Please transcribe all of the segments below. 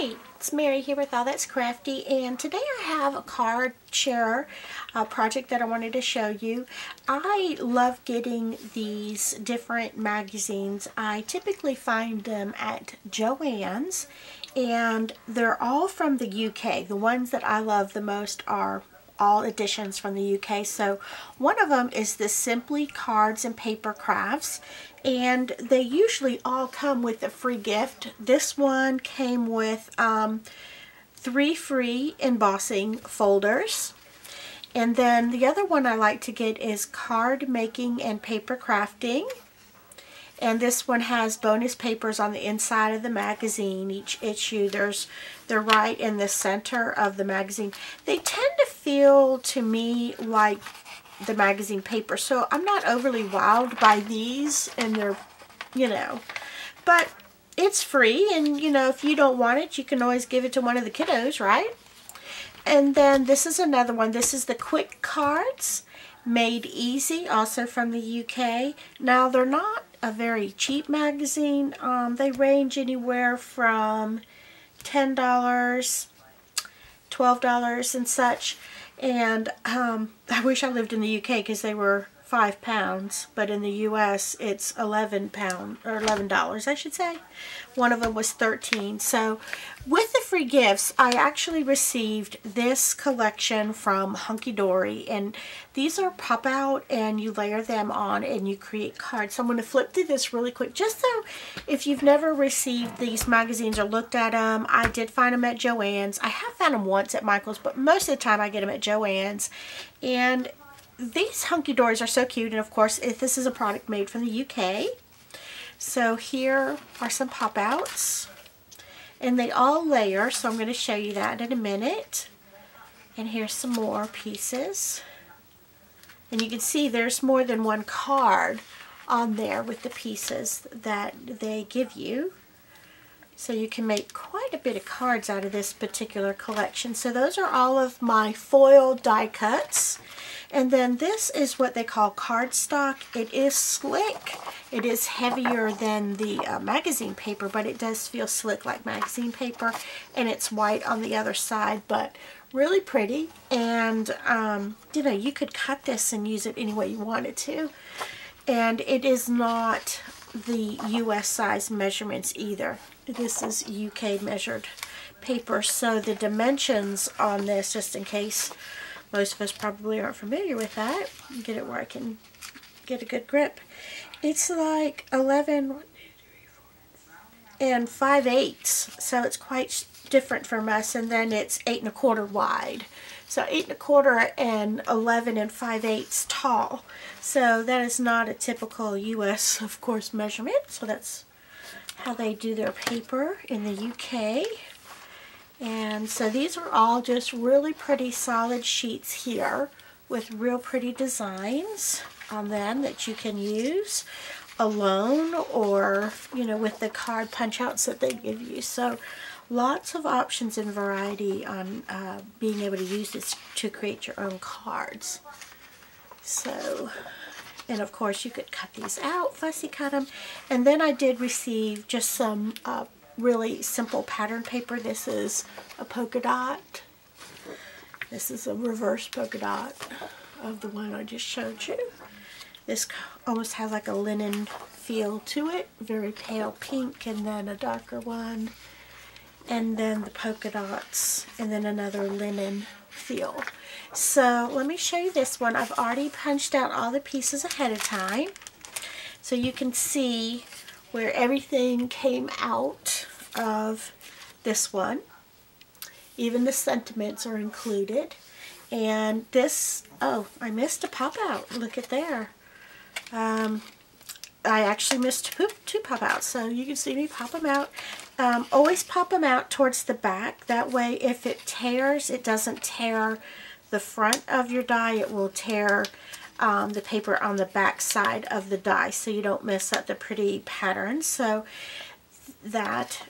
Hi, it's Mary here with All That's Crafty, and today I have a card share project that I wanted to show you. I love getting these different magazines. I typically find them at Joann's, and they're all from the UK. The ones that I love the most are all editions from the UK. So one of them is the Simply Cards and Paper Crafts, and they usually all come with a free gift. This one came with 3 free embossing folders, and then the other one I like to get is Card Making and Paper Crafting. And this one has bonus papers on the inside of the magazine. Each issue, they're right in the center of the magazine. They tend to feel to me like the magazine paper, so I'm not overly wowed by these, and they're, but it's free, and if you don't want it, you can always give it to one of the kiddos, right? And then this is another one. This is the Quick Cards Made Easy, also from the UK. Now, they're not a very cheap magazine. They range anywhere from $10, $12 and such. And I wish I lived in the UK because they were £5, but in the US it's $11, I should say. One of them was 13. So with the free gifts, I actually received this collection from Hunkydory, and these are pop out and you layer them on and you create cards. So I'm going to flip through this really quick, just so if you've never received these magazines or looked at them. I did find them at Joann's. I have found them once at Michael's, but most of the time I get them at Joann's. And these Hunkydories are so cute, and of course this is a product made from the UK. So here are some pop-outs, and they all layer, so I'm going to show you that in a minute. And here's some more pieces, and you can see there's more than one card on there with the pieces that they give you. So you can make quite a bit of cards out of this particular collection. So those are all of my foil die cuts. And then this is what they call cardstock. It is slick. It is heavier than the magazine paper, but it does feel slick like magazine paper. And it's white on the other side, but really pretty. And, you could cut this and use it any way you wanted to. And it is not the US size measurements either. This is UK measured paper, so the dimensions on this, just in case most of us probably aren't familiar with that, get it where I can get a good grip. It's like 11 and 5/8, so it's quite different from us. And then it's 8 1/4 wide, so 8 1/4 and 11 and 5/8 tall. So that is not a typical US, of course, measurement. So that's how they do their paper in the UK. And so these are all just really pretty solid sheets here with real pretty designs on them that you can use alone or, with the card punch outs that they give you. So lots of options and variety on being able to use this to create your own cards. So, and of course you could cut these out, fussy cut them. And then I did receive just some really simple pattern paper. This is a polka dot. This is a reverse polka dot of the one I just showed you. This almost has like a linen feel to it, very pale pink, and then a darker one, and then the polka dots, and then another linen feel. So let me show you this one. I've already punched out all the pieces ahead of time, so you can see where everything came out of this one. Even the sentiments are included. And this, oh, I missed a pop out. Look at there. I actually missed two pop outs, so you can see me pop them out. Always pop them out towards the back. That way, if it tears, it doesn't tear the front of your die. It will tear the paper on the back side of the die, so you don't mess up the pretty pattern. So that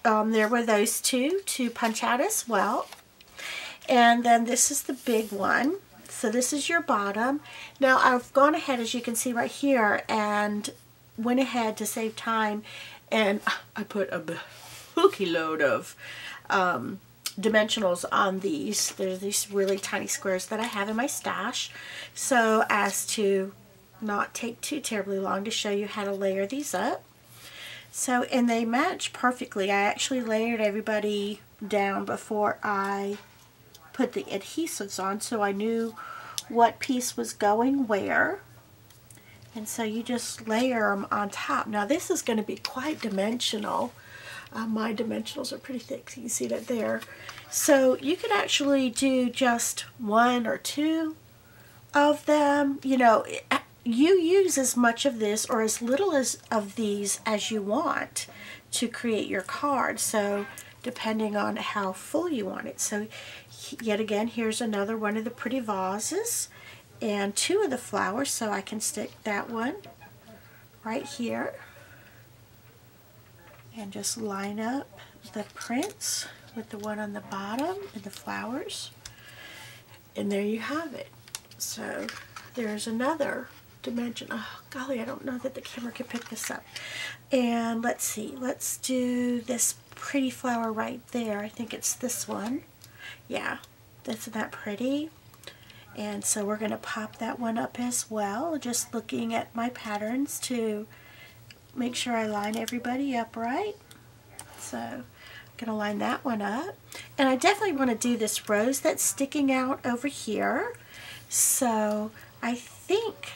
there were those two to punch out as well. And then this is the big one. So this is your bottom. Now I've gone ahead, as you can see right here, and went ahead to save time, and I put a spooky load of dimensionals on these. There's these really tiny squares that I have in my stash, so as to not take too terribly long to show you how to layer these up. So, and they match perfectly. I actually layered everybody down before I put the adhesives on, so I knew what piece was going where. And so you just layer them on top. Now this is going to be quite dimensional. My dimensionals are pretty thick, so you can see that there. So you could actually do just one or two of them. You know, you use as much of this or as little as of these as you want to create your card. So depending on how full you want it. So yet again, here's another one of the pretty vases and two of the flowers, so I can stick that one right here and just line up the prints with the one on the bottom and the flowers, and there you have it. So there's another dimension. Oh golly, I don't know that the camera can pick this up. And let's see, let's do this pretty flower right there. I think it's this one. Yeah, isn't that pretty? And so we're going to pop that one up as well, just looking at my patterns to make sure I line everybody up right. So I'm going to line that one up. And I definitely want to do this rose that's sticking out over here. So I think,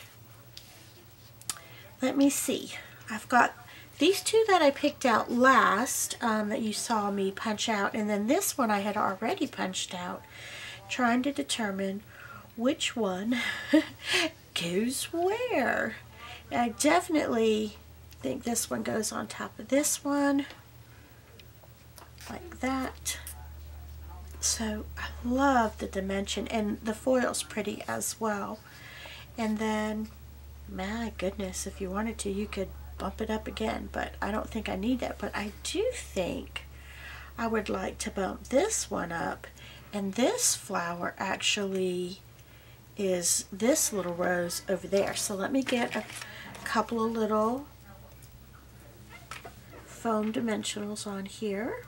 let me see, I've got these two that I picked out last that you saw me punch out, and then this one I had already punched out, trying to determine which one goes where. And I definitely think this one goes on top of this one, like that. So I love the dimension, and the foil's pretty as well. And then, my goodness, if you wanted to, you could bump it up again, but I don't think I need that. But I do think I would like to bump this one up, and this flower actually is this little rose over there. So let me get a couple of little foam dimensionals on here.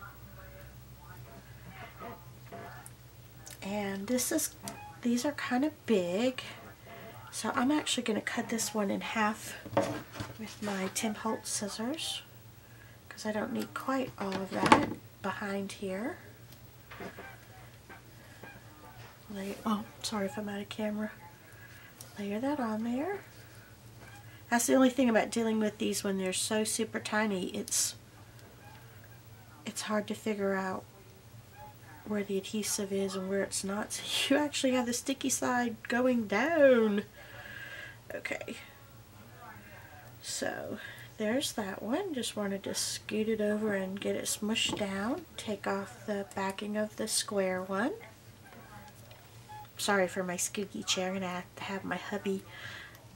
And these are kind of big. So I'm actually going to cut this one in half with my Tim Holtz scissors, because I don't need quite all of that behind here. Oh, sorry if I'm out of camera. Layer that on there. That's the only thing about dealing with these when they're so super tiny. It's hard to figure out where the adhesive is and where it's not. So you actually have the sticky side going down. Okay. So there's that one. Just wanted to scoot it over and get it smushed down. Take off the backing of the square one. Sorry for my squeaky chair. I'm going to have to have my hubby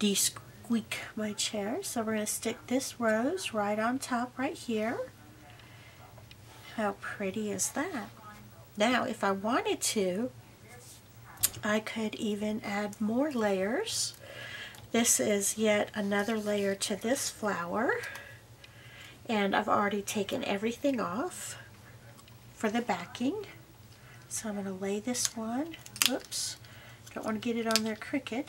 de-squeak my chair. So we're going to stick this rose right on top right here. How pretty is that? Now, if I wanted to, I could even add more layers. This is yet another layer to this flower. And I've already taken everything off for the backing. So I'm going to lay this one. Oops, don't want to get it on there crooked.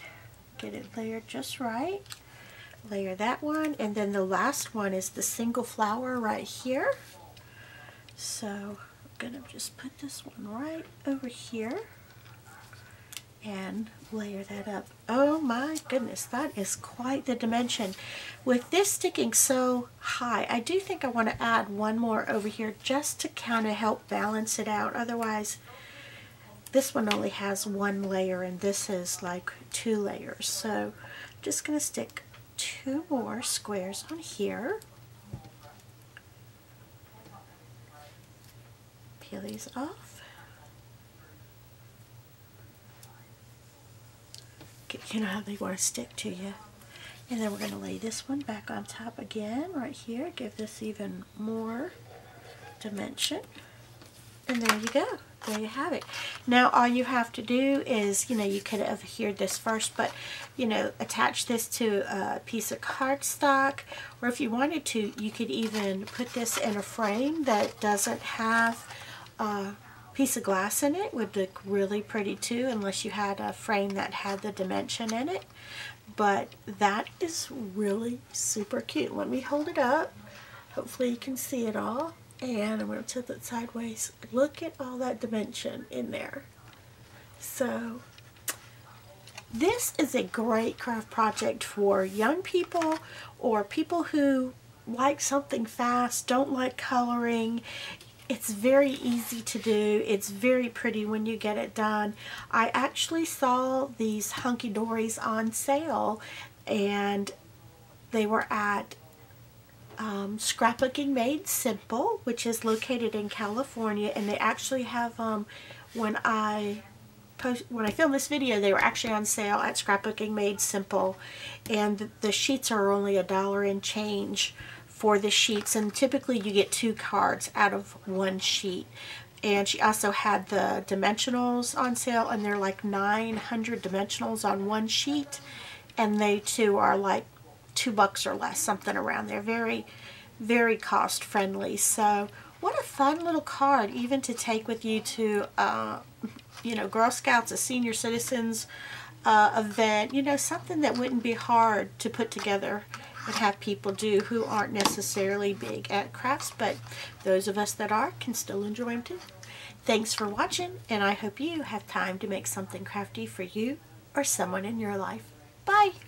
Get it layered just right. Layer that one, and then the last one is the single flower right here. So I'm going to just put this one right over here and layer that up. Oh my goodness, that is quite the dimension. With this sticking so high, I do think I want to add one more over here just to kind of help balance it out. Otherwise, this one only has one layer and this is like 2 layers. So I'm just going to stick 2 more squares on here. Peel these off. You know how they want to stick to you. And then we're going to lay this one back on top again right here. Give this even more dimension. And there you go. There you have it. Now all you have to do is, you could have adhered this first, but, attach this to a piece of cardstock, or if you wanted to, you could even put this in a frame that doesn't have a piece of glass in it. Would look really pretty too, unless you had a frame that had the dimension in it. But that is really super cute. Let me hold it up. Hopefully you can see it all. And I'm going to tilt it sideways. Look at all that dimension in there. So this is a great craft project for young people or people who like something fast, don't like coloring. It's very easy to do. It's very pretty when you get it done. I actually saw these Hunkydories on sale, and they were at Scrapbooking Made Simple, which is located in California, and they actually have when I filmed this video, they were actually on sale at Scrapbooking Made Simple, and the sheets are only $1 and change for the sheets, and typically you get 2 cards out of 1 sheet. And she also had the dimensionals on sale, and they're like 900 dimensionals on 1 sheet, and they too are like $2 or less, something around there. Very, very cost friendly. So what a fun little card, even to take with you to Girl Scouts, a senior citizens event, something that wouldn't be hard to put together and have people do who aren't necessarily big at crafts, but those of us that are can still enjoy them too. Thanks for watching, and I hope you have time to make something crafty for you or someone in your life. Bye!